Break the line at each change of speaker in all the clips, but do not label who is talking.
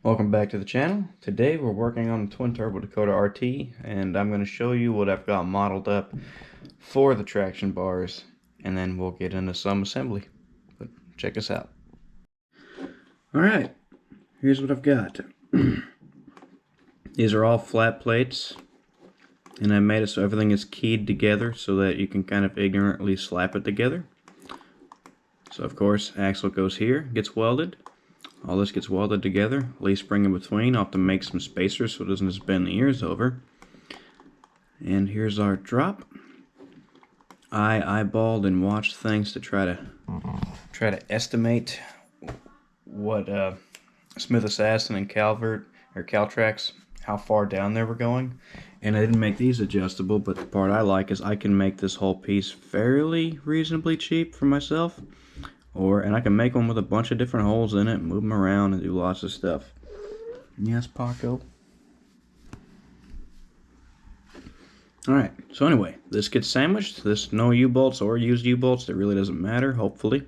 Welcome back to the channel. Today we're working on the twin turbo Dakota RT, and I'm going to show you what I've got modeled up for the traction bars, and then we'll get into some assembly. But check us out. Alright, here's what I've got. These are all flat plates, and I made it so everything is keyed together so that you can kind of ignorantly slap it together. So of course, axle goes here, gets welded. All this gets welded together, leaf spring in between. I'll have to make some spacers so it doesn't just bend the ears over. And here's our drop. I eyeballed and watched things to try to estimate what Smith Assassin and Calvert or Caltrax, how far down they were going. And I didn't make these adjustable, but the part I like is I can make this whole piece fairly reasonably cheap for myself. And I can make one with a bunch of different holes in it, move them around, and do lots of stuff. Yes, Paco. Alright, so anyway, this gets sandwiched. This no U-bolts or used U-bolts, it really doesn't matter, hopefully.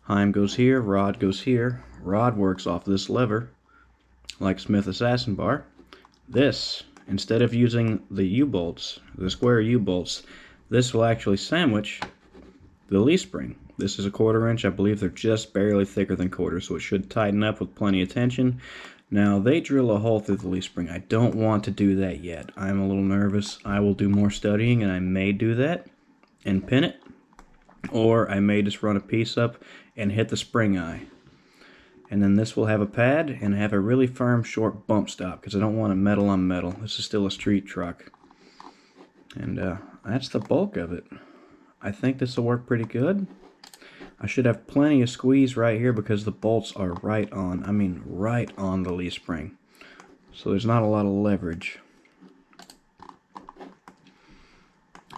Heim goes here, rod goes here. Rod works off this lever, like Smith Assassin bar. This, instead of using the U-bolts, the square U-bolts, this will actually sandwich the leaf spring. This is a 1/4 inch. I believe they're just barely thicker than 1/4, so it should tighten up with plenty of tension. Now, they drill a hole through the leaf spring. I don't want to do that yet. I'm a little nervous. I will do more studying, and I may do that and pin it. Or I may just run a piece up and hit the spring eye. And then this will have a pad and have a really firm, short bump stop, because I don't want a metal on metal. This is still a street truck. And that's the bulk of it. I think this will work pretty good. I should have plenty of squeeze right here because the bolts are right on the leaf spring. So there's not a lot of leverage.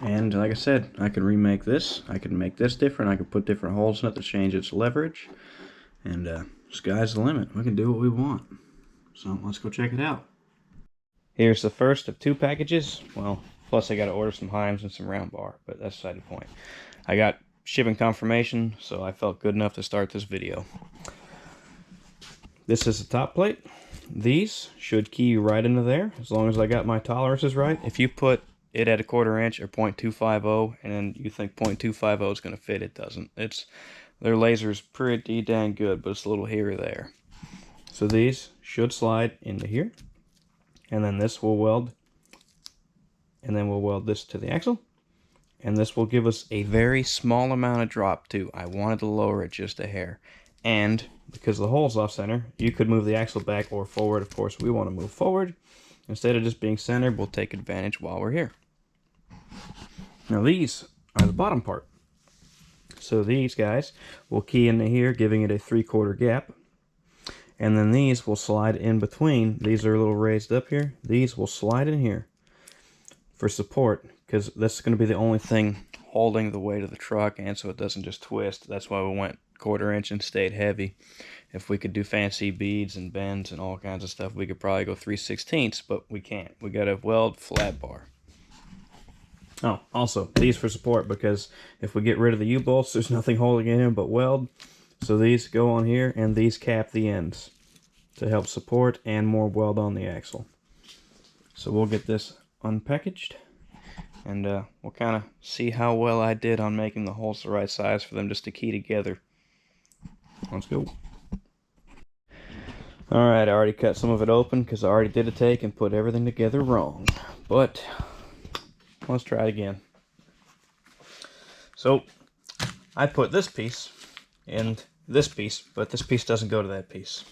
And like I said, I can remake this. I can make this different. I can put different holes in it to change its leverage. And sky's the limit. We can do what we want. So let's go check it out. Here's the first of 2 packages. Well, plus I got to order some Heims and some round bar, but that's beside the point. I got shipping confirmation, so I felt good enough to start this video. This is the top plate. These should key right into there, as long as I got my tolerances right. If you put it at a 1/4 inch or 0.250 and then you think 0.250 is going to fit, it doesn't. Their laser's pretty dang good, but it's a little here or there. So these should slide into here, and then this will weld, and then we'll weld this to the axle. And this will give us a very small amount of drop too. I wanted to lower it just a hair. And because the hole's off center, you could move the axle back or forward. Of course, we want to move forward. Instead of just being centered, we'll take advantage while we're here. Now these are the bottom part. So these guys will key into here, giving it a 3/4 gap. And then these will slide in between. These are a little raised up here. These will slide in here for support, because this is going to be the only thing holding the weight of the truck, and so it doesn't just twist. That's why we went 1/4 inch and stayed heavy. If we could do fancy beads and bends and all kinds of stuff, we could probably go 3/16, but we can't. We got to weld flat bar. Oh, also, these for support, because if we get rid of the U-bolts, there's nothing holding in them but weld. So these go on here, and these cap the ends to help support and more weld on the axle. So we'll get this unpackaged, and we'll kind of see how well I did on making the holes the right size for them just to key together. Let's go. Alright, I already cut some of it open because I already did a take and put everything together wrong. But let's try it again. So I put this piece in this piece, but this piece doesn't go to that piece.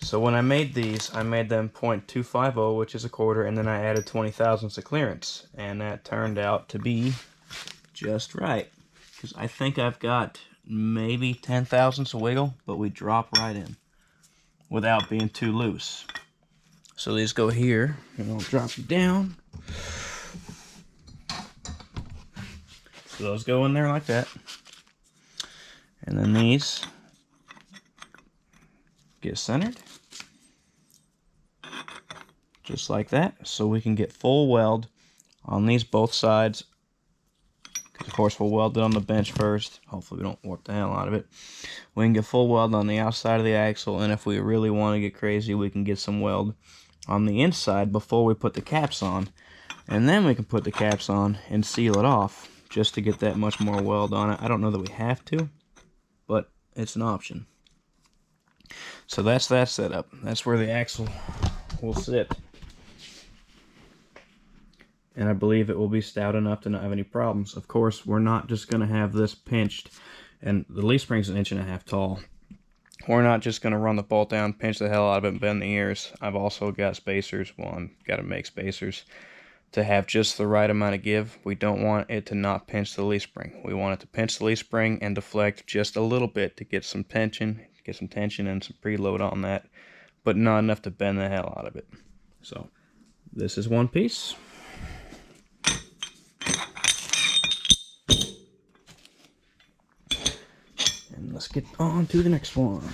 So when I made these, I made them 0.250, which is a 1/4, and then I added 20 thousandths of clearance, and that turned out to be just right. Because I think I've got maybe 10 thousandths of wiggle, but we drop right in without being too loose. So these go here, and I'll drop you down. So those go in there like that. And then these get centered. Just like that, so we can get full weld on these both sides. Because of course we'll weld it on the bench first. Hopefully we don't warp the hell out of it. we can get full weld on the outside of the axle, and if we really want to get crazy, we can get some weld on the inside before we put the caps on. And then we can put the caps on and seal it off just to get that much more weld on it. I don't know that we have to, but it's an option. So that's that setup. That's where the axle will sit. And I believe it will be stout enough to not have any problems. Of course, we're not just going to have this pinched, and the leaf spring's 1.5 inches tall. We're not just going to run the bolt down, pinch the hell out of it, and bend the ears. I've also got spacers. Well, I've got to make spacers to have just the right amount of give. We don't want it to not pinch the leaf spring. We want it to pinch the leaf spring and deflect just a little bit to get some tension, and some preload on that, but not enough to bend the hell out of it. So this is one piece. And let's get on to the next one.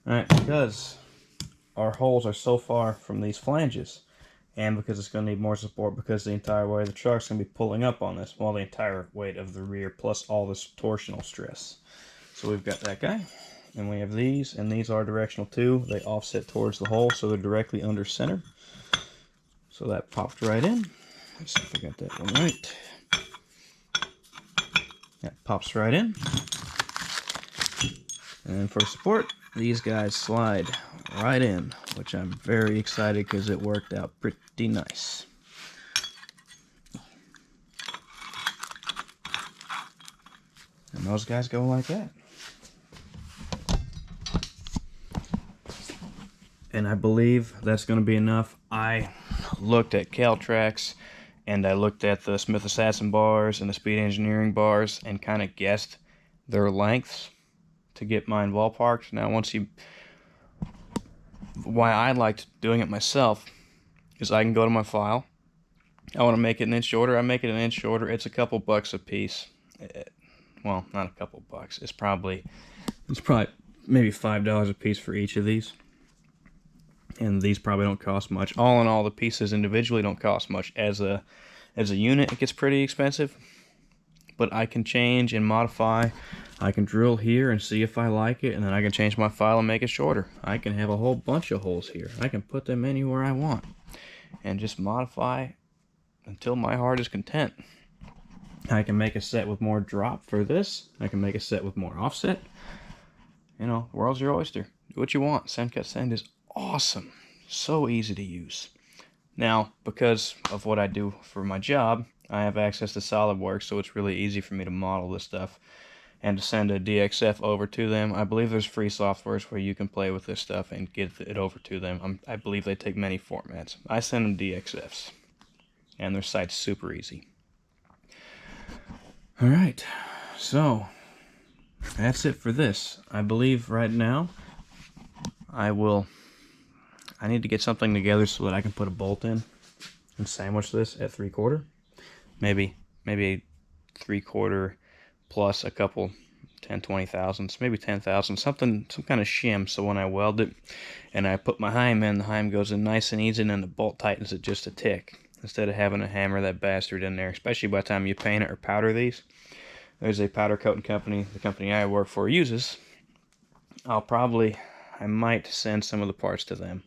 Alright, because our holes are so far from these flanges, and because it's going to need more support because the entire weight of the truck's going to be pulling up on this, well, the entire weight of the rear plus all this torsional stress. So we've got that guy, and we have these, and these are directional too. They offset towards the hole, so they're directly under center. So that popped right in. Let's see if I got that one right. That pops right in. And for support, these guys slide right in, which I'm very excited because it worked out pretty nice. And those guys go like that. And I believe that's going to be enough. I looked at Caltrax, and I looked at the Smith Assassin bars and the Speed Engineering bars and kind of guessed their lengths to get mine ballparked. Now, why I liked doing it myself is I can go to my file. I want to make it 1 inch shorter. I make it 1 inch shorter. It's a couple bucks a piece. Well, not a couple bucks. It's probably maybe $5 a piece for each of these. And these probably don't cost much. All in all, the pieces individually don't cost much. As a unit, it gets pretty expensive. But I can change and modify. I can drill here and see if I like it, and then I can change my file and make it shorter. I can have a whole bunch of holes here. I can put them anywhere I want and just modify until my heart is content. I can make a set with more drop for this. I can make a set with more offset. You know, the world's your oyster. Do what you want. Send Cut Send is awesome. So easy to use. Now, because of what I do for my job, I have access to SolidWorks, so it's really easy for me to model this stuff and to send a DXF over to them. I believe there's free softwares where you can play with this stuff and get it over to them. I believe they take many formats. I send them DXFs, and their site's super easy. Alright, so that's it for this. I believe right now I need to get something together so that I can put a bolt in and sandwich this at 3/4. Maybe 3/4 plus a couple 20 thousandths, maybe 10 thousandths, some kind of shim, so when I weld it and I put my heim in, the heim goes in nice and easy, and then the bolt tightens it just a tick instead of having to hammer that bastard in there, especially by the time you paint it or powder these. There's a powder coating company, the company I work for uses. I might send some of the parts to them.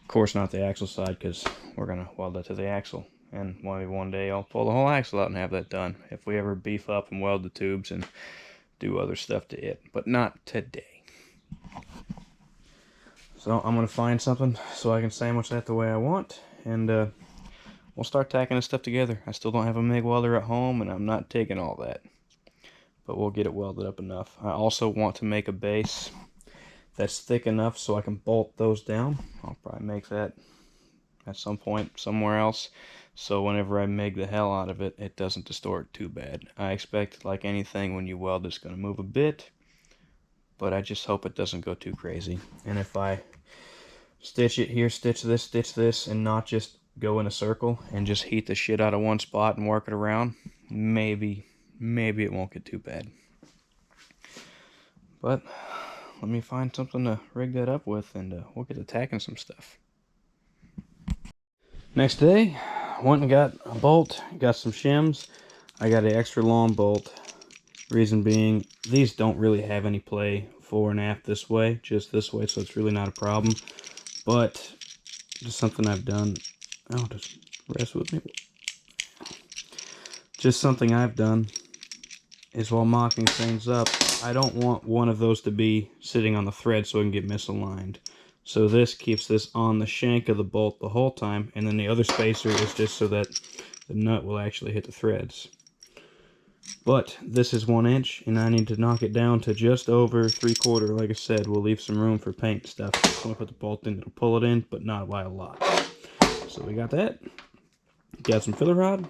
Of course, not the axle side, because we're going to weld that to the axle. And maybe one day I'll pull the whole axle out and have that done. If we ever beef up and weld the tubes and do other stuff to it. But not today. So I'm going to find something so I can sandwich that the way I want. And we'll start tacking this stuff together. I still don't have a MIG welder at home, and I'm not taking all that. But we'll get it welded up enough. I also want to make a base that's thick enough so I can bolt those down. I'll probably make that at some point somewhere else, so whenever I MIG the hell out of it, it doesn't distort too bad. I expect, like anything, when you weld, it's going to move a bit, but I just hope it doesn't go too crazy. And if I stitch it here, stitch this, and not just go in a circle and just heat the shit out of one spot and work it around, maybe it won't get too bad. But let me find something to rig that up with, and we'll get to tacking some stuff. Next day, went and got a bolt, got some shims. I got an extra long bolt Reason being, these don't really have any play fore and aft this way, just this way, so it's really not a problem. But just something I've done. Oh, just rest with me. Just something I've done is while mocking things up, I don't want one of those to be sitting on the thread so it can get misaligned. So this keeps this on the shank of the bolt the whole time, and then the other spacer is just so that the nut will actually hit the threads. But this is 1 inch, and I need to knock it down to just over 3/4. Like I said, we'll leave some room for paint stuff. When I put the bolt in, it'll pull it in, but not by a lot. So we got that. Got some filler rod,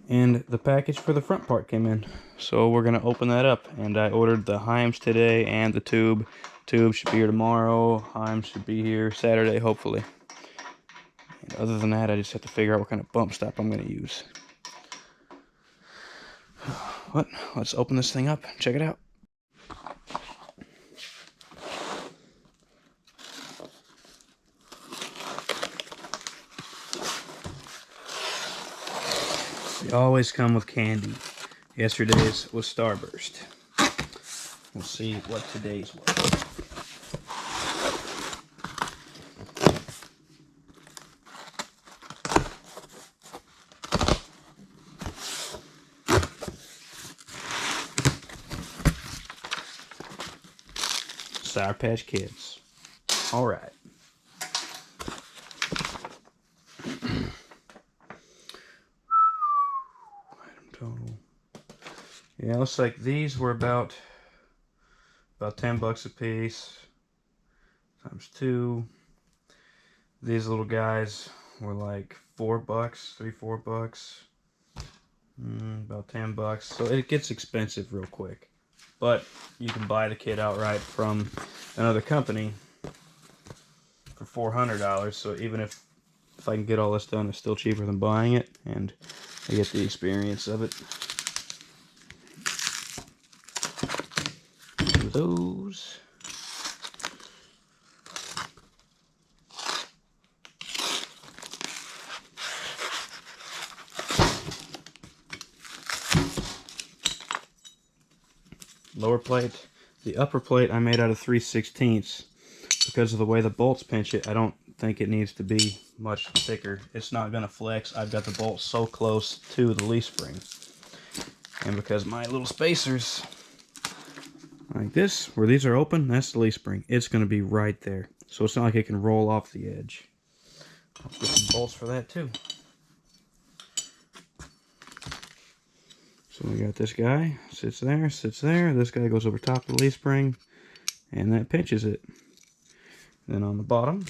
and the package for the front part came in. So we're gonna open that up, and I ordered the heims today and the tube. Tube should be here tomorrow. Heims should be here Saturday, hopefully. And other than that, I just have to figure out what kind of bump stop I'm gonna use. But let's open this thing up and check it out. They always come with candy. Yesterday's was Starburst. We'll see what today's was. Sour Patch Kids. All right. Item total. Yeah, looks like these were about $10 a piece. Times 2. These little guys were like $4, $3, $4. About $10. So it gets expensive real quick. But you can buy the kit outright from another company for $400. So even if I can get all this done, it's still cheaper than buying it, and I get the experience of it. Do those. Lower plate. The upper plate I made out of 3/16. Because of the way the bolts pinch it, I don't think it needs to be much thicker. It's not going to flex. I've got the bolts so close to the leaf spring. And because my little spacers, like this, where these are open, that's the leaf spring. It's going to be right there. So it's not like it can roll off the edge. I'll get some bolts for that too. So we got this guy, sits there, this guy goes over top of the leaf spring, and that pinches it. Then on the bottom,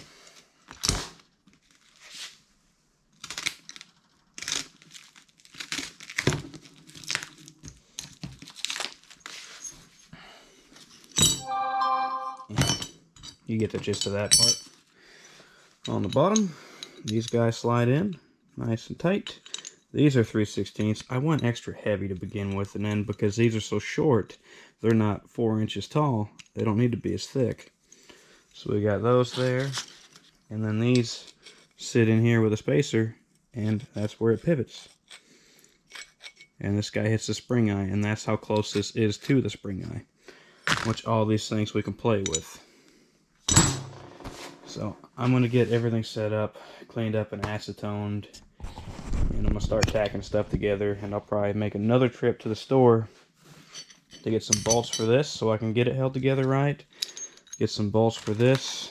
you get the gist of that part. On the bottom, these guys slide in nice and tight. These are 3/16. I went extra heavy to begin with, and then because these are so short, they're not 4 inches tall, they don't need to be as thick. So we got those there, and then these sit in here with a spacer, and that's where it pivots. And this guy hits the spring eye, and that's how close this is to the spring eye, which all these things we can play with. So I'm going to get everything set up, cleaned up and acetoned, and I'm going to start tacking stuff together, and I'll probably make another trip to the store to get some bolts for this so I can get it held together right, get some bolts for this,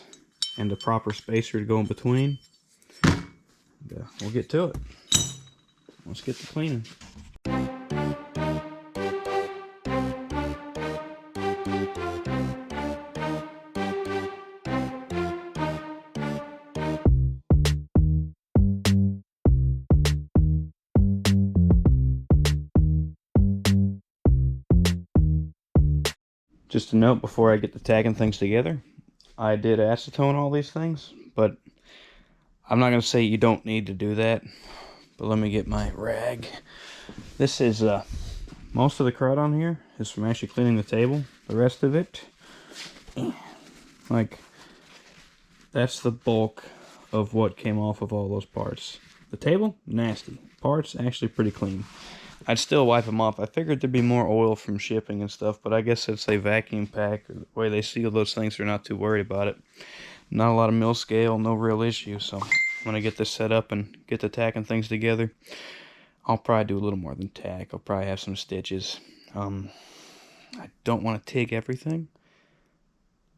and a proper spacer to go in between. And, we'll get to it. Let's get to cleaning. Just a note before I get to tagging things together, I did acetone all these things, but I'm not going to say you don't need to do that. But let me get my rag. This is, most of the crud on here is from actually cleaning the table. The rest of it, like, that's the bulk of what came off of all those parts. The table, nasty. Parts, actually pretty clean. I'd still wipe them off. I figured there'd be more oil from shipping and stuff, but I guess since they vacuum pack or the way they seal those things, they're not too worried about it. Not a lot of mill scale, no real issue. So when I get this set up and get the tacking things together, I'll probably do a little more than tack. I'll probably have some stitches. I don't want to TIG everything.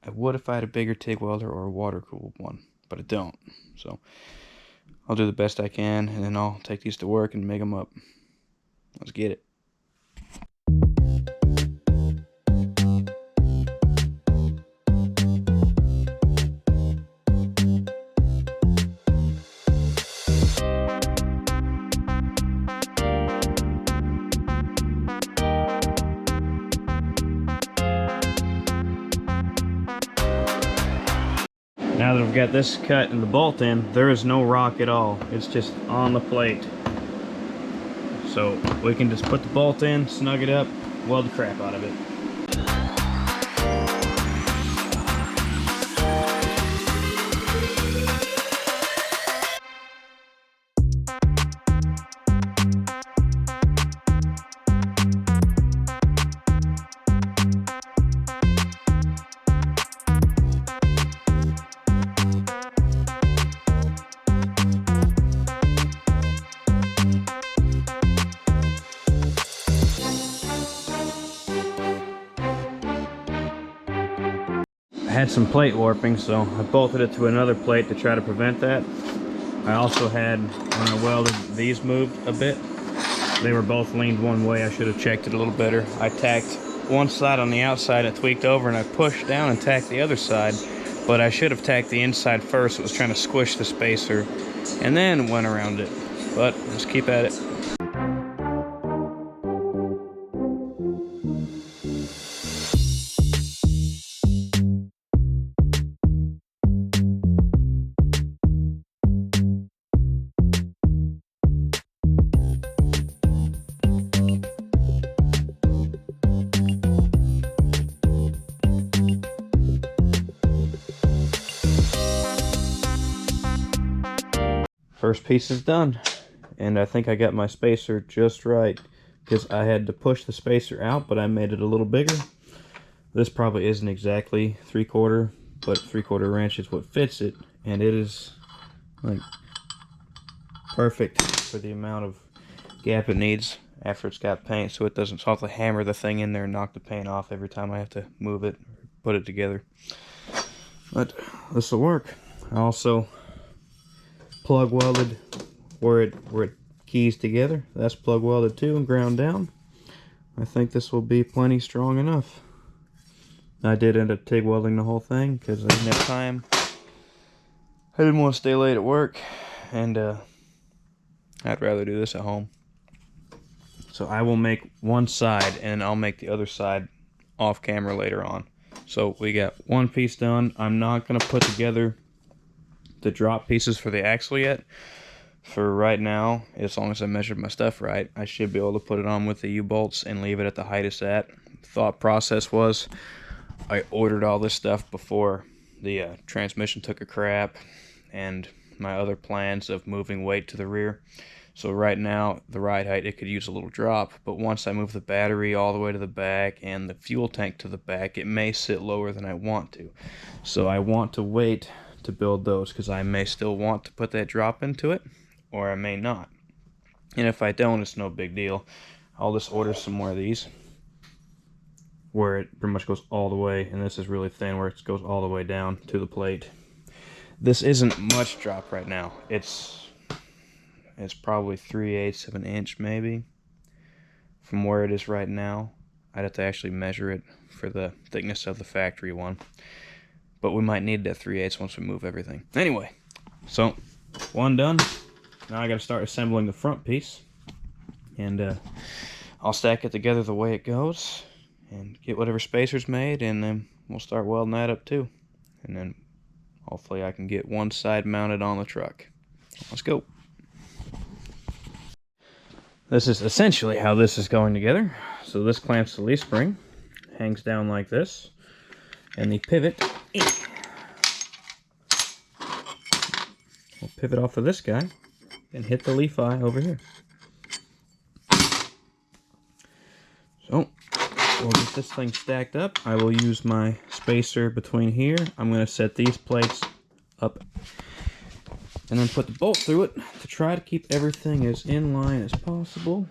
I would if I had a bigger TIG welder or a water-cooled one, but I don't. So I'll do the best I can, and then I'll take these to work and make them up. Let's get it. Now that I've got this cut and the bolt in, there is no rock at all. It's just on the plate. So we can just put the bolt in, snug it up, weld the crap out of it. I had some plate warping, so I bolted it to another plate to try to prevent that. I also had, when I welded, these moved a bit. They were both leaned one way. I should have checked it a little better. I tacked one side on the outside, it tweaked over, and I pushed down and tacked the other side. But I should have tacked the inside first. It was trying to squish the spacer, and then went around it. But let's keep at it. First piece is done, and I think I got my spacer just right because I had to push the spacer out, but I made it a little bigger. This probably isn't exactly 3/4, but 3/4 inch is what fits it, and it is like perfect for the amount of gap it needs after it's got paint, so it doesn't, so I'll have to hammer the thing in there and knock the paint off every time I have to move it, put it together. But this will work. I also plug welded where it keys together. That's plug welded too and ground down. I think this will be plenty strong enough. I did end up TIG welding the whole thing because I didn't have time. I didn't want to stay late at work, and I'd rather do this at home. So I will make one side and I'll make the other side off camera later on. So we got one piece done. I'm not going to put together the drop pieces for the axle yet. For right now, as long as I measured my stuff right, I should be able to put it on with the U-bolts and leave it at the height it's at. Thought process was, I ordered all this stuff before the transmission took a crap and my other plans of moving weight to the rear. So right now, the ride height, it could use a little drop, but once I move the battery all the way to the back and the fuel tank to the back, it may sit lower than I want to. So I want to wait to build those because I may still want to put that drop into it, or I may not. And if I don't, it's no big deal. I'll just order some more of these where it pretty much goes all the way, and this is really thin where it goes all the way down to the plate. This isn't much drop right now. It's probably 3/8 of an inch maybe from where it is right now. I'd have to actually measure it for the thickness of the factory one. But we might need that 3/8 once we move everything. Anyway, so one done. Now I got to start assembling the front piece, and I'll stack it together the way it goes and get whatever spacers made, and then we'll start welding that up too. And then hopefully I can get one side mounted on the truck. Let's go. This is essentially how this is going together. So this clamps the leaf spring, hangs down like this, and the pivot will pivot off of this guy and hit the leaf eye over here. this thing stacked up, I will use my spacer between here. I'm going to set these plates up and then put the bolt through it to try to keep everything as in line as possible.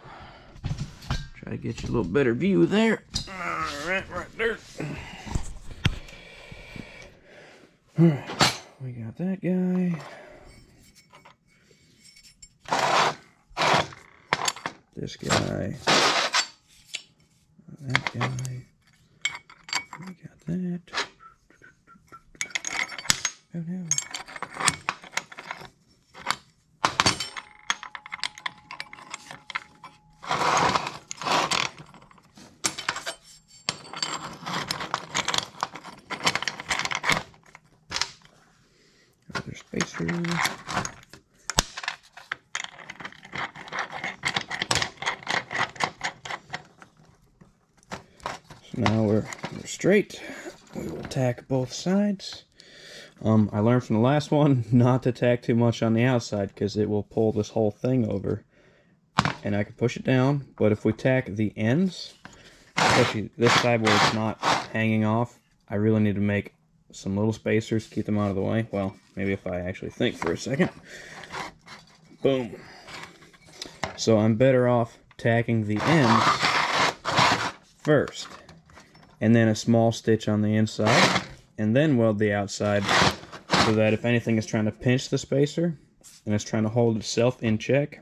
Try to get you a little better view there. Alright, right there. Alright, we got that guy. This guy. That guy. We got that. Oh no. Other spacer. So now we're straight. We will tack both sides. I learned from the last one not to tack too much on the outside because it will pull this whole thing over. And I can push it down, but if we tack the ends, especially this side where it's not hanging off, I really need to make some little spacers to keep them out of the way. Well, maybe if I actually think for a second. Boom. So I'm better off tacking the ends first, and then a small stitch on the inside, and then weld the outside, so that if anything is trying to pinch the spacer and it's trying to hold itself in check,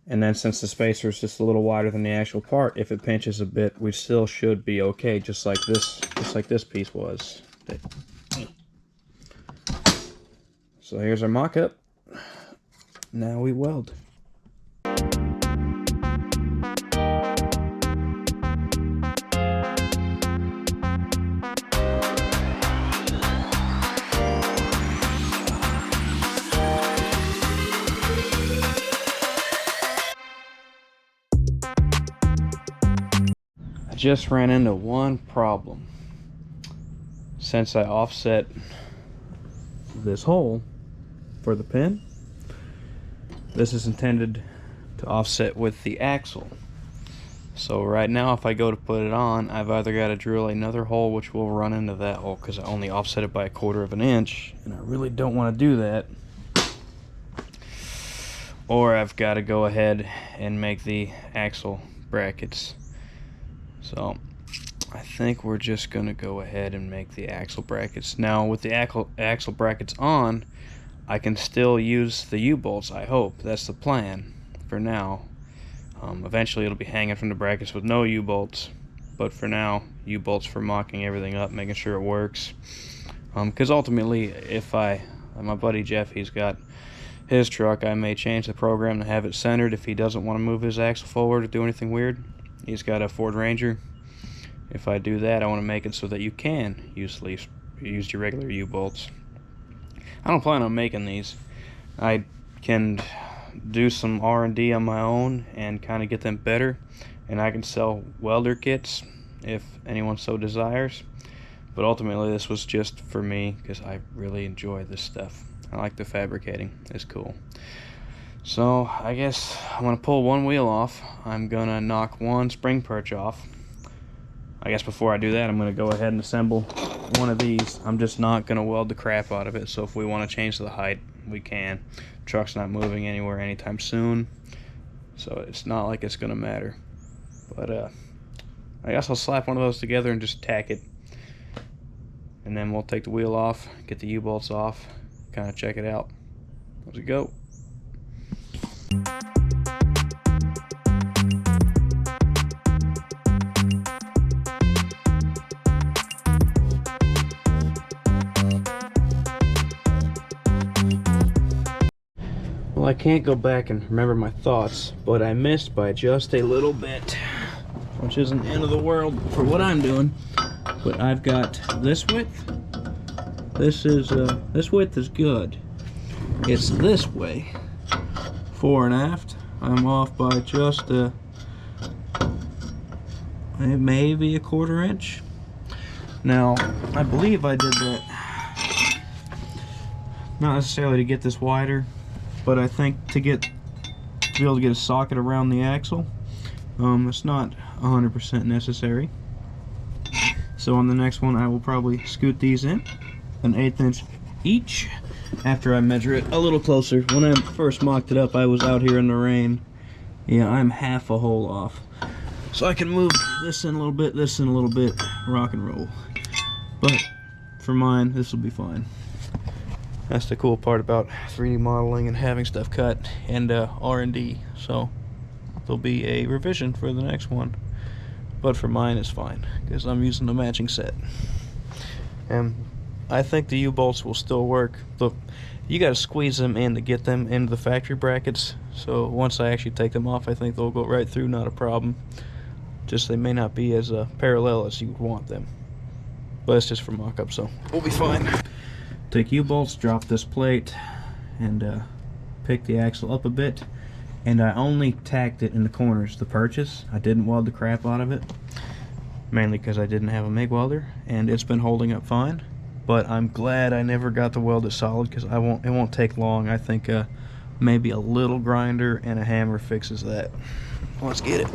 and then since the spacer is just a little wider than the actual part, if it pinches a bit, we still should be okay, just like this piece was. So here's our mock-up. Now we weld. Just ran into one problem. Since I offset this hole for the pin, this is intended to offset with the axle. So right now if I go to put it on, I've either got to drill another hole which will run into that hole because I only offset it by 1/4 of an inch, and I really don't want to do that. Or I've got to go ahead and make the axle brackets. So I think we're just going to go ahead and make the axle brackets. Now with the axle brackets on, I can still use the U-bolts, I hope. That's the plan for now. Eventually it'll be hanging from the brackets with no U-bolts, but for now, U-bolts for mocking everything up, making sure it works. Because ultimately, if my buddy Jeff, he's got his truck, I may change the program to have it centered if he doesn't want to move his axle forward or do anything weird. He's got a Ford Ranger. If I do that, I want to make it so that you can use your regular U-bolts. I don't plan on making these. I can do some R&D on my own and kind of get them better, and I can sell welder kits if anyone so desires. But ultimately this was just for me because I really enjoy this stuff. I like the fabricating. It's cool. So I guess I'm going to pull one wheel off. I'm going to knock one spring perch off. I guess before I do that, I'm going to go ahead and assemble one of these. I'm just not going to weld the crap out of it, so if we want to change the height, we can. Truck's not moving anywhere anytime soon, so it's not like it's going to matter. But I guess I'll slap one of those together and just tack it. And then we'll take the wheel off, get the U-bolts off, kind of check it out. Let's go. Well, I can't go back and remember my thoughts, but I missed by just a little bit, which isn't the end of the world for what I'm doing. But I've got this width. This width is good. It's this way, fore and aft. I'm off by just maybe a 1/4 inch. Now, I believe I did that not necessarily to get this wider, but I think to be able to get a socket around the axle. It's not 100% necessary. So on the next one I will probably scoot these in 1/8 inch each after I measure it a little closer. When I first mocked it up, I was out here in the rain. Yeah, I'm half a hole off. So I can move this in a little bit, this in a little bit, rock and roll. But for mine, this will be fine. That's the cool part about 3D modeling and having stuff cut and R&D. So there'll be a revision for the next one. But for mine, it's fine because I'm using the matching set. And I think the U-bolts will still work. Look, you got to squeeze them in to get them into the factory brackets. So once I actually take them off, I think they'll go right through, not a problem. Just they may not be as parallel as you would want them. But it's just for mock-up, so we'll be fine. Take U-bolts, drop this plate, and pick the axle up a bit. And I only tacked it in the corners, the purchase. I didn't weld the crap out of it, mainly because I didn't have a MIG welder, and it's been holding up fine. But I'm glad I never got to weld it solid because it won't take long. I think maybe a little grinder and a hammer fixes that. Let's get it.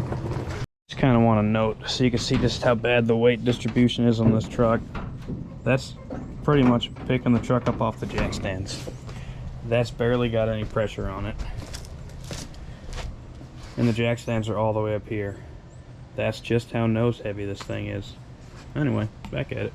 Just kind of want to note so you can see just how bad the weight distribution is on this truck. That's pretty much picking the truck up off the jack stands. That's barely got any pressure on it. And the jack stands are all the way up here. That's just how nose heavy this thing is. Anyway, back at it.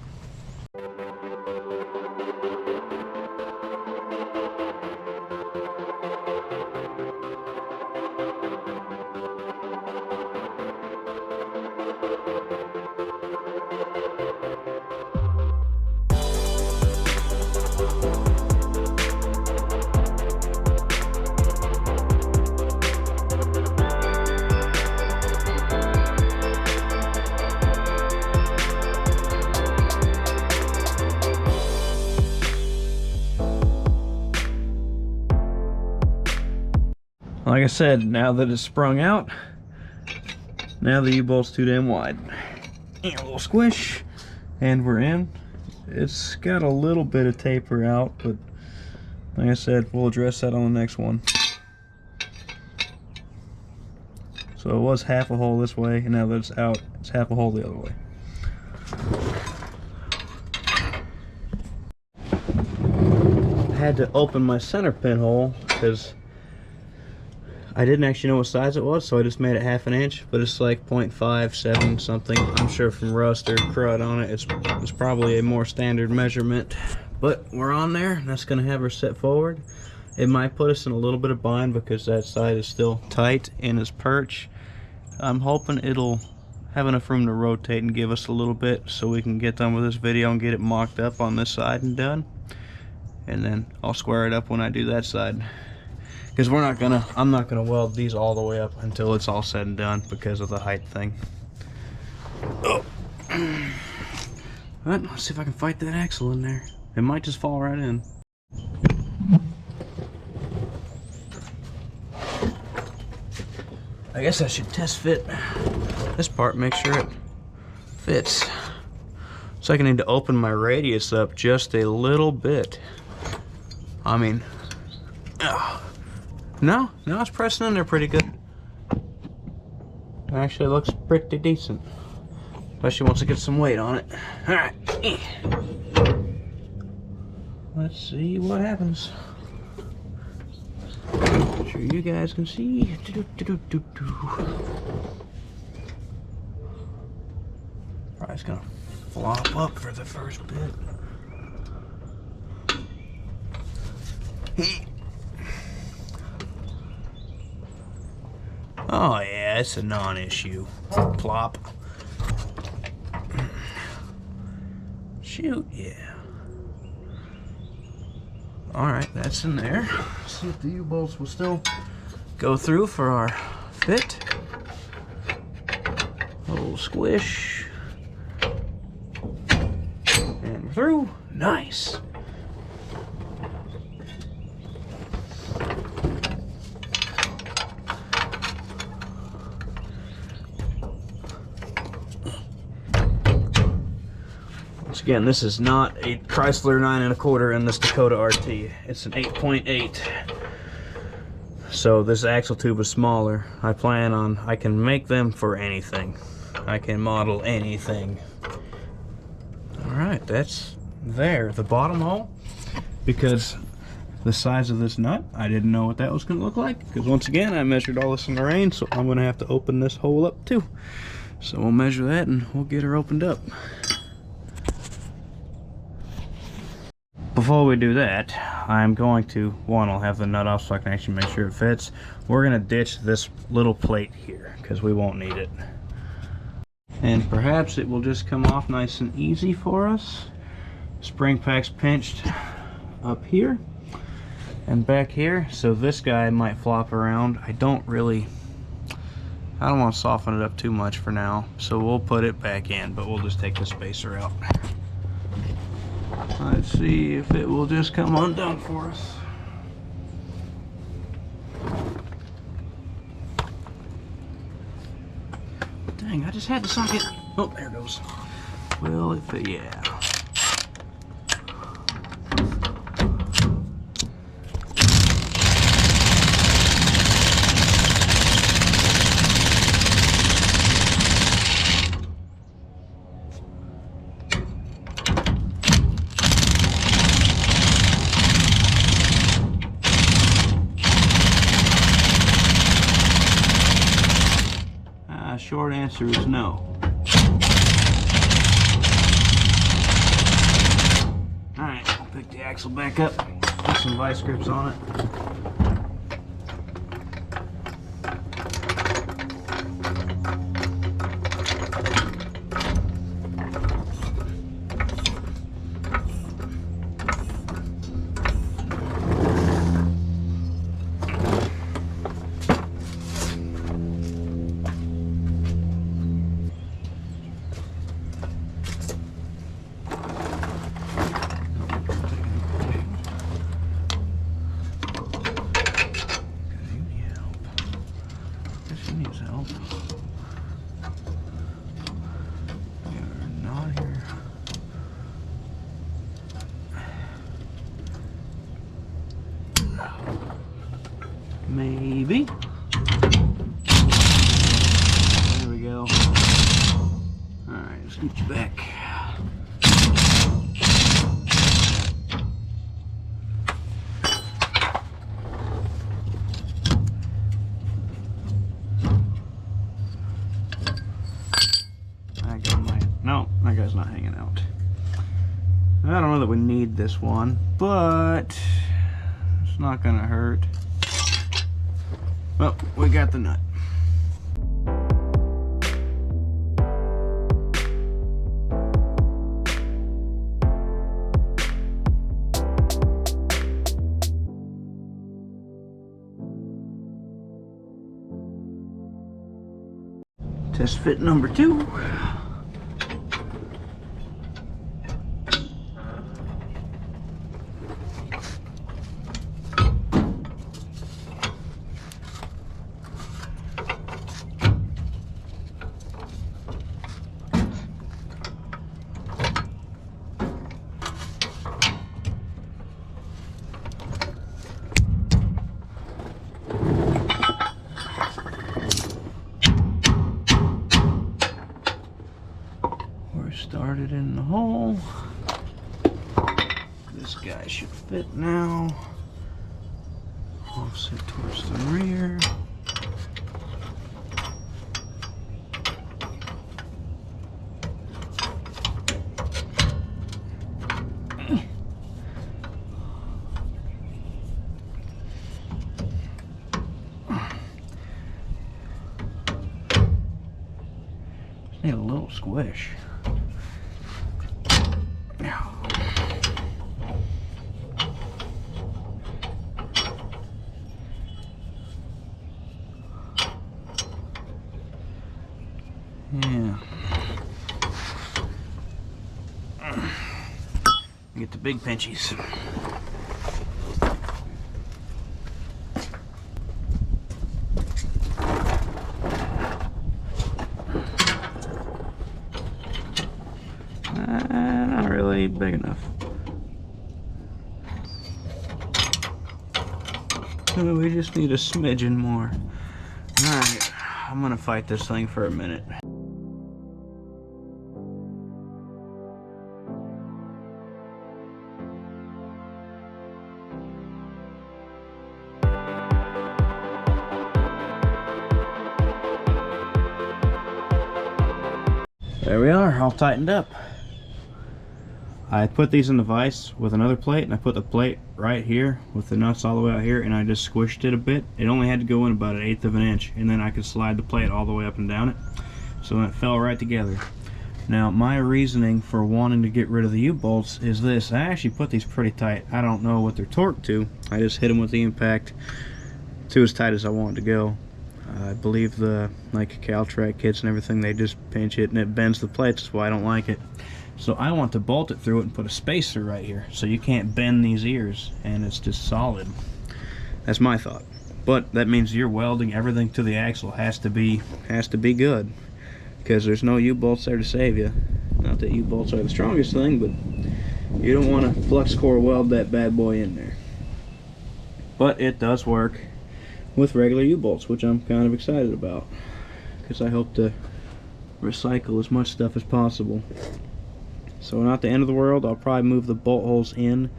Like I said, now that it's sprung out, now the U-bolt's too damn wide. And a little squish, and we're in. It's got a little bit of taper out, but like I said, we'll address that on the next one. So it was half a hole this way, and now that it's out, it's half a hole the other way. I had to open my center pinhole because I didn't actually know what size it was, so I just made it 1/2 inch, but it's like 0.57 something. I'm sure from rust or crud on it, it's probably a more standard measurement. But we're on there. That's going to have her set forward. It might put us in a little bit of bind because that side is still tight in its perch. I'm hoping it'll have enough room to rotate and give us a little bit so we can get done with this video and get it mocked up on this side and done. And then I'll square it up when I do that side. Because I'm not gonna weld these all the way up until it's all said and done because of the height thing. Oh. But let's see if I can fight that axle in there. It might just fall right in. I guess I should test fit this part, make sure it fits. So I need to open my radius up just a little bit. I mean, no, it's pressing in there pretty good. Actually, it looks pretty decent. Especially once I get some weight on it. Alright. Let's see what happens. I'm sure you guys can see. Probably just gonna flop up for the first bit. Oh yeah, it's a non-issue. Plop. Shoot, yeah. Alright, that's in there. Let's see if the U-bolts will still go through for our fit. A little squish. And through. Nice. Once again, this is not a Chrysler 9 1/4 in this Dakota RT. It's an 8.8. So this axle tube is smaller. I can make them for anything. I can model anything. Alright, that's there. The bottom hole, because the size of this nut, I didn't know what that was going to look like, because once again I measured all this in the rain, so I'm going to have to open this hole up too. So we'll measure that and we'll get her opened up. Before we do that, I'm going to, I'll have the nut off so I can actually make sure it fits. We're going to ditch this little plate here because we won't need it. And perhaps it will just come off nice and easy for us. Spring pack's pinched up here and back here, so this guy might flop around. I don't want to soften it up too much for now, so we'll put it back in, but we'll just take the spacer out. Let's see if it will just come undone for us. Dang, I just had the socket. Oh, there it goes. Will it fit? Yeah. Short answer is no. Alright, I'll pick the axle back up, put some vice grips on it. Maybe. There we go. Alright, scoot you back. No, that guy's not hanging out. I don't know that we need this one, but it's not gonna hurt. Well, we got the nut. Test fit number 2. Started in the hole. This guy should fit now. Offset towards the rear. Need a little squish. Yeah. Get the big pinchies. Not really big enough. So we just need a smidgen more. Alright, I'm gonna fight this thing for a minute. There we are, all tightened up. I put these in the vise with another plate, and I put the plate right here with the nuts all the way out here, and I just squished it a bit. It only had to go in about 1/8 of an inch, and then I could slide the plate all the way up and down it. So then it fell right together. Now, my reasoning for wanting to get rid of the U-bolts is this. I actually put these pretty tight. I don't know what they're torqued to. I just hit them with the impact to as tight as I want it to go. I believe the Caltrac kits and everything, they just pinch it and it bends the plates. That's why I don't like it. So I want to bolt it through it and put a spacer right here so you can't bend these ears and it's just solid. That's my thought. But that means your welding everything to the axle has to be good, because there's no U-bolts there to save you. Not that U-bolts are the strongest thing, but you don't want to flux core weld that bad boy in there. But it does work with regular U-bolts, which I'm kind of excited about, because I hope to recycle as much stuff as possible. So not the end of the world. I'll probably move the bolt holes in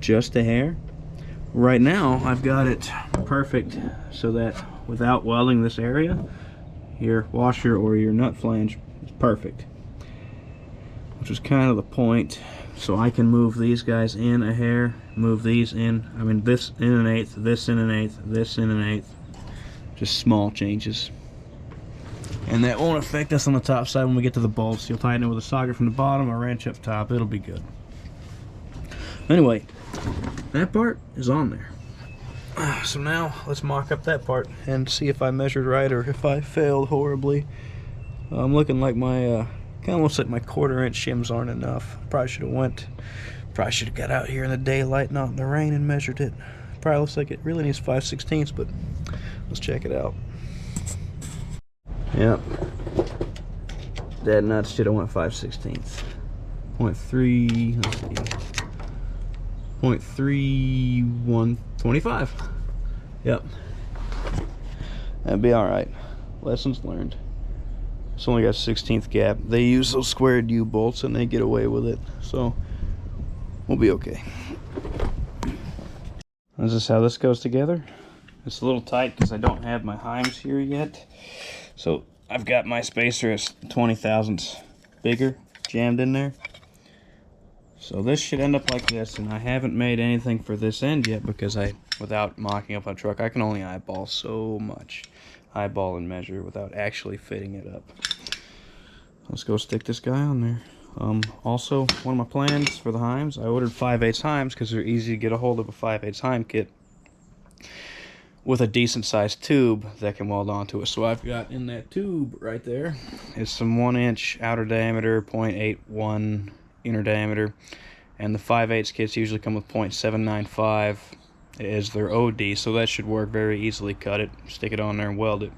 just a hair. Right now I've got it perfect so that without welding this area, your washer or your nut flange is perfect, which is kind of the point. So I can move these guys in a hair, move these in, I mean this in 1/8, this in 1/8, this in 1/8, just small changes. And that won't affect us on the top side when we get to the bolts. You'll tighten it with a socket from the bottom, a wrench up top, it'll be good. Anyway, that part is on there. So now let's mock up that part and see if I measured right or if I failed horribly. I'm looking like my kind of looks like my 1/4 inch shims aren't enough. Probably should have got out here in the daylight, not in the rain, and measured it. Probably looks like it really needs 5/16, but let's check it out. Yep, dead nuts should have went 5/16. 0.3, let's see, 0.3125. Yep, that'd be all right. Lessons learned. It's only got a 1/16 gap. They use those squared U-bolts and they get away with it, so we'll be okay. This is how this goes together. It's a little tight because I don't have my heims here yet. So I've got my spacer as 20 thousandths bigger jammed in there. So this should end up like this, and I haven't made anything for this end yet because without mocking up a truck, I can only eyeball so much. Eyeball and measure without actually fitting it up. Let's go stick this guy on there. Also, one of my plans for the heims, I ordered 5/8 heims because they're easy to get a hold of a 5/8 heim kit with a decent sized tube that can weld onto it. So I've got in that tube right there is some 1-inch outer diameter, 0.81 inner diameter, and the 5/8 kits usually come with 0.795 as their OD, so that should work very easily. Cut it, stick it on there, and weld it.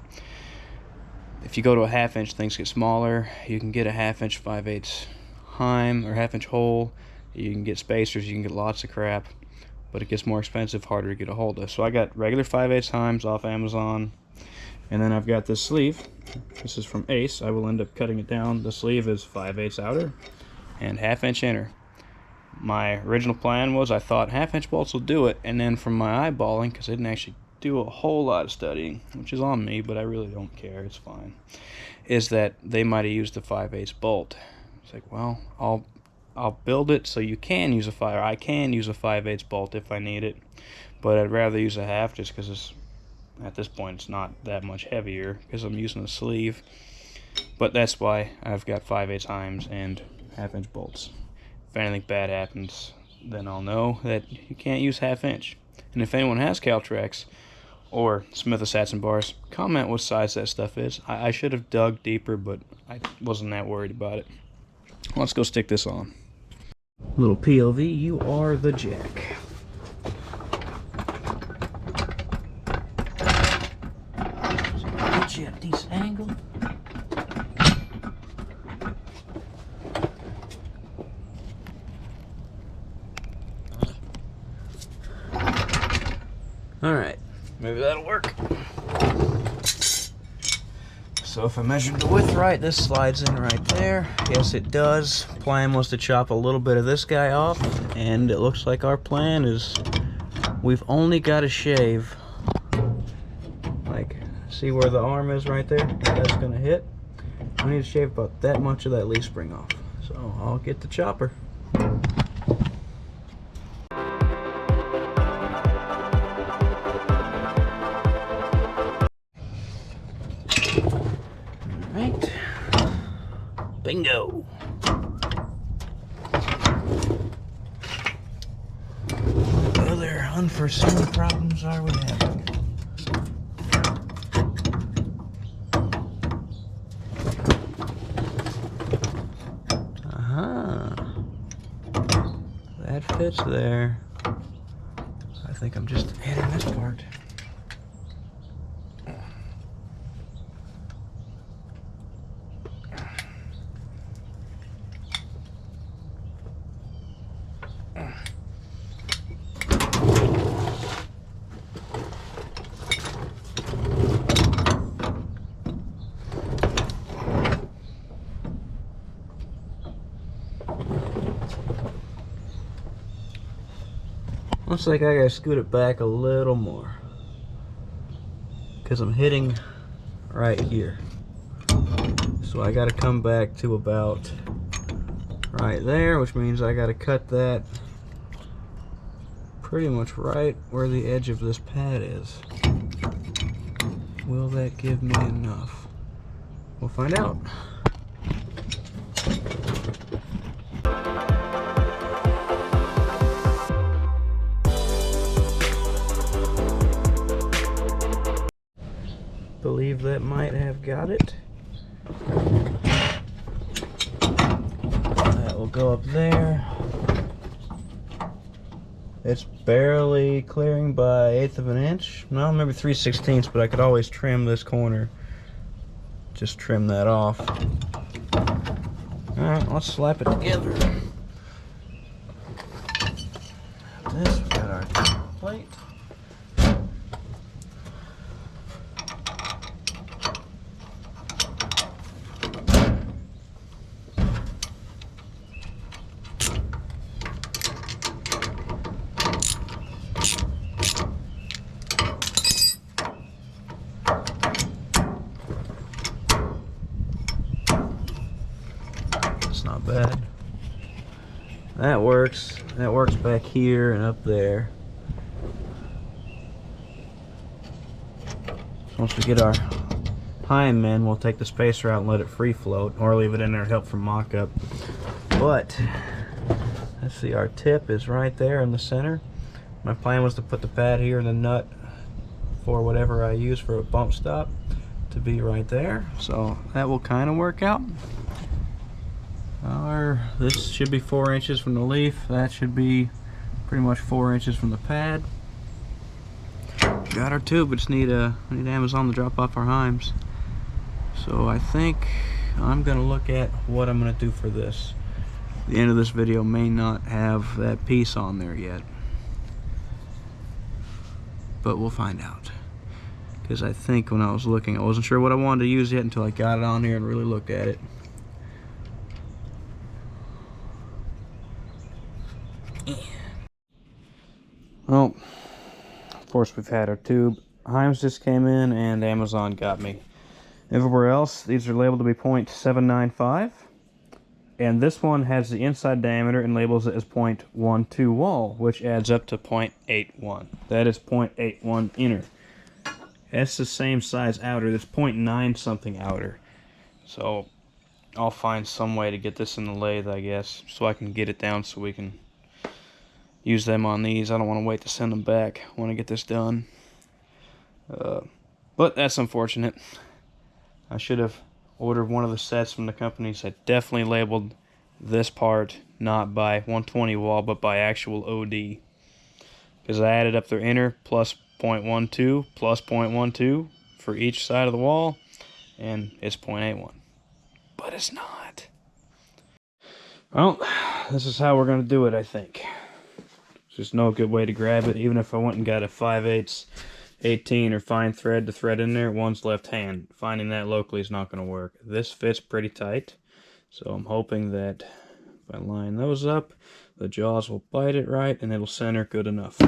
If you go to a 1/2 inch, things get smaller. You can get a 1/2 inch 5/8 heim or 1/2 inch hole. You can get spacers, you can get lots of crap, but it gets more expensive, harder to get a hold of. So I got regular 5/8 heims off Amazon, and then I've got this sleeve. This is from Ace. I will end up cutting it down. The sleeve is 5/8 outer and 1/2 inch inner. My original plan was I thought 1/2 inch bolts will do it, and then from my eyeballing, because I didn't actually do a whole lot of studying, which is on me, but I really don't care, it's fine, is that they might have used the 5/8 bolt. It's like, well, I'll build it so you can use I can use a 5/8 bolt if I need it, but I'd rather use a 1/2 just because at this point it's not that much heavier because I'm using a sleeve. But that's why I've got 5/8 heims and 1/2 inch bolts. If anything bad happens, then I'll know that you can't use 1/2 inch. And if anyone has Caltracs or Smith & Satson bars, comment what size that stuff is. I should have dug deeper, but I wasn't that worried about it. Let's go stick this on. Little POV, you are the jack. Get you a decent angle. Alright, maybe that'll work. So if I measured the width right, this slides in right there. Yes, it does. Plan was to chop a little bit of this guy off, and it looks like our plan is we've only got to shave, like, see where the arm is right there? That's gonna hit. I need to shave about that much of that leaf spring off. So I'll get the chopper. Alright. Bingo! What other unforeseen problems are we having? That fits there. I think I'm just hitting this part. Looks like I gotta scoot it back a little more because I'm hitting right here. So I gotta come back to about right there, which means I gotta cut that pretty much right where the edge of this pad is. Will that give me enough? We'll find out. Believe that might have got it. That will go up there. It's barely clearing by 1/8 of an inch. No, maybe 3/16, but I could always trim this corner. Just trim that off. Alright, let's slap it together. This, we got our plate. Not bad. That works. That works back here and up there. So once we get our Heim in, we'll take the spacer out and let it free float, or leave it in there to help from mock-up. But let's see, our tip is right there in the center. My plan was to put the pad here and the nut for whatever I use for a bump stop to be right there. So that will kind of work out. This should be 4 inches from the leaf. That should be pretty much 4 inches from the pad. Got our tube. We just need Amazon to drop off our Heims. So I think I'm gonna look at what I'm gonna do for this. The end of this video may not have that piece on there yet, but we'll find out. Because I think when I was looking, I wasn't sure what I wanted to use yet until I got it on here and really looked at it. Well, of course we've had our tube. Heims just came in and Amazon got me. Everywhere else, these are labeled to be 0.795. And this one has the inside diameter and labels it as 0.12 wall, which adds up to 0.81. That is 0.81 inner. That's the same size outer. That's 0.9 something outer. So I'll find some way to get this in the lathe, I guess, so I can get it down so we can use them on these. I don't want to wait to send them back. I want to get this done. But that's unfortunate. I should have ordered one of the sets from the companies that definitely labeled this part not by 120 wall but by actual OD. Because I added up their inner plus 0.12 plus 0.12 for each side of the wall, and it's 0.81. But it's not. Well, this is how we're going to do it, I think. There's just no good way to grab it. Even if I went and got a 5/8 18 or fine thread to thread in there, one's left hand. Finding that locally is not going to work. This fits pretty tight, so I'm hoping that if I line those up, the jaws will bite it right and it'll center good enough.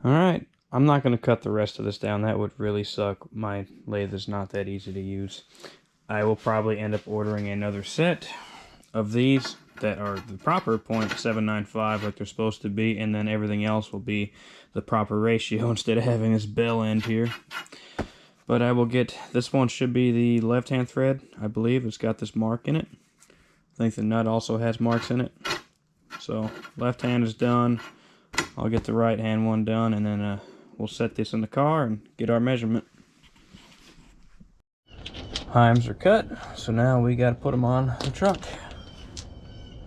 Alright, I'm not going to cut the rest of this down. That would really suck. My lathe is not that easy to use. I will probably end up ordering another set of these that are the proper 0.795 like they're supposed to be, and then everything else will be the proper ratio instead of having this bell end here. But I will get, this one should be the left-hand thread, I believe. It's got this mark in it. I think the nut also has marks in it. So left hand is done. I'll get the right hand one done, and then we'll set this in the car and get our measurement. Heims are cut, so now we got to put them on the truck.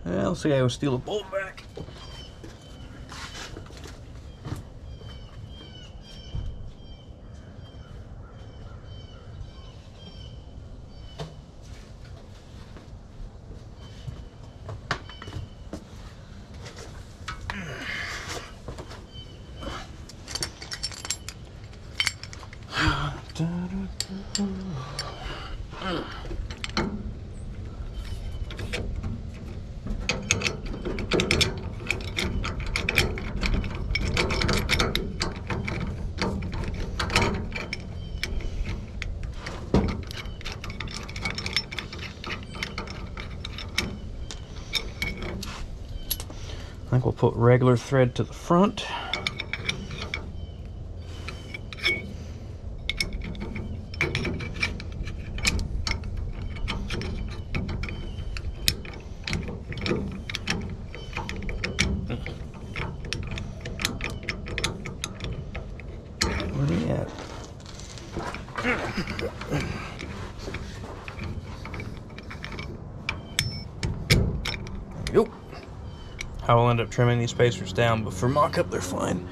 Let's see, I will steal a bolt back. I think we'll put regular thread to the front. Where are we at? There we go. I will end up trimming these spacers down, but for mock-up they're fine.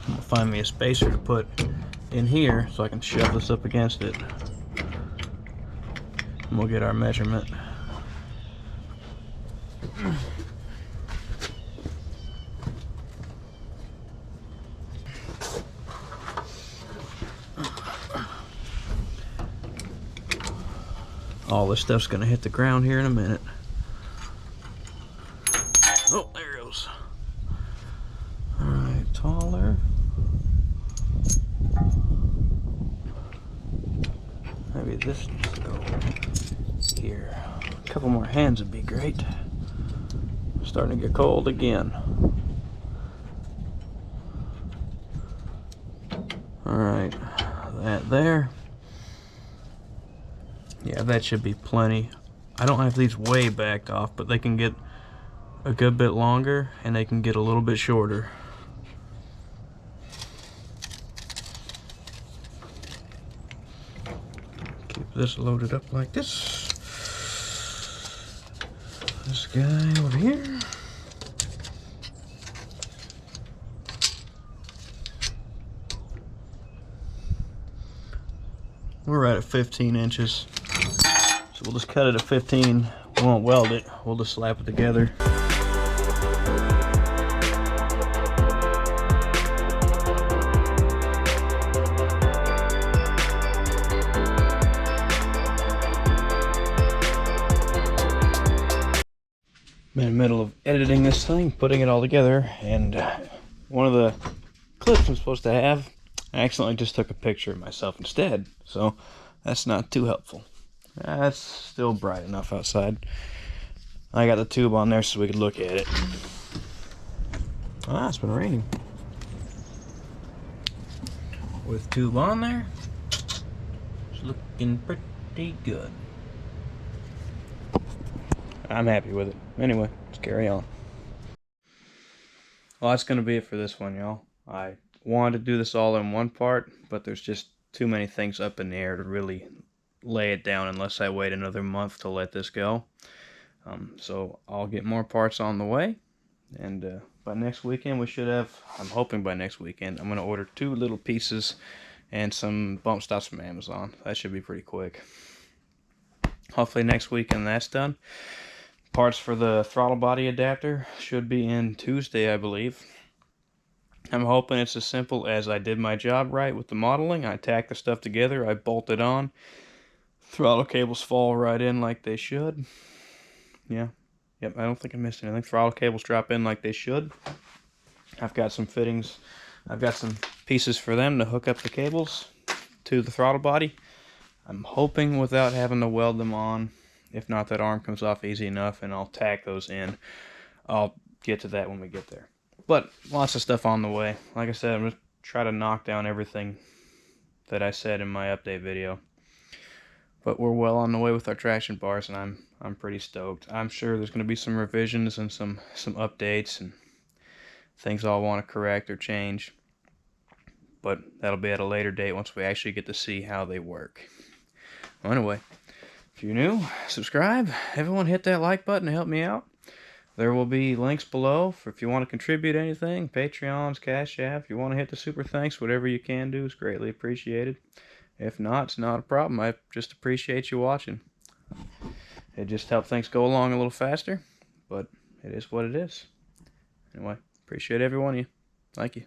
I'm gonna find me a spacer to put in here so I can shove this up against it. And we'll get our measurement. All this stuff's gonna hit the ground here in a minute. Oh, there it goes. Alright, taller. Maybe this needs to go here. A couple more hands would be great. Starting to get cold again. Alright, that there. Yeah, that should be plenty. I don't have these way backed off, but they can get a good bit longer and they can get a little bit shorter. Keep this loaded up like this. This guy over here. We're right at 15 inches. So we'll just cut it at 15. We won't weld it. We'll just slap it together. I'm in the middle of editing this thing, putting it all together, and one of the clips I'm supposed to have, I accidentally just took a picture of myself instead, so that's not too helpful. It's still bright enough outside. I got the tube on there so we could look at it. Ah, it's been raining. With tube on there, it's looking pretty good. I'm happy with it. Anyway, let's carry on. Well, that's going to be it for this one, y'all. I wanted to do this all in one part, but there's just too many things up in the air to really lay it down unless I wait another month to let this go. So I'll get more parts on the way. And by next weekend we should have, I'm hoping by next weekend, I'm going to order 2 little pieces and some bump stops from Amazon. That should be pretty quick. Hopefully next weekend that's done. Parts for the throttle body adapter should be in Tuesday, I believe. I'm hoping it's as simple as I did my job right with the modeling. I tack the stuff together, I bolt it on. Throttle cables fall right in like they should. Yeah. Yep, I don't think I missed anything. Throttle cables drop in like they should. I've got some fittings. I've got some pieces for them to hook up the cables to the throttle body. I'm hoping without having to weld them on. If not, that arm comes off easy enough and I'll tack those in. I'll get to that when we get there. But lots of stuff on the way. Like I said, I'm going to try to knock down everything that I said in my update video. But we're well on the way with our traction bars, and I'm pretty stoked. I'm sure there's going to be some revisions and some updates and things I'll want to correct or change. But that'll be at a later date once we actually get to see how they work. Well, anyway, if you're new, subscribe. Everyone hit that like button to help me out. There will be links below for if you want to contribute anything. Patreons, Cash App. If you want to hit the super thanks, whatever you can do is greatly appreciated. If not, it's not a problem. I just appreciate you watching. It just helps things go along a little faster, but it is what it is. Anyway, appreciate every one of you. Thank you.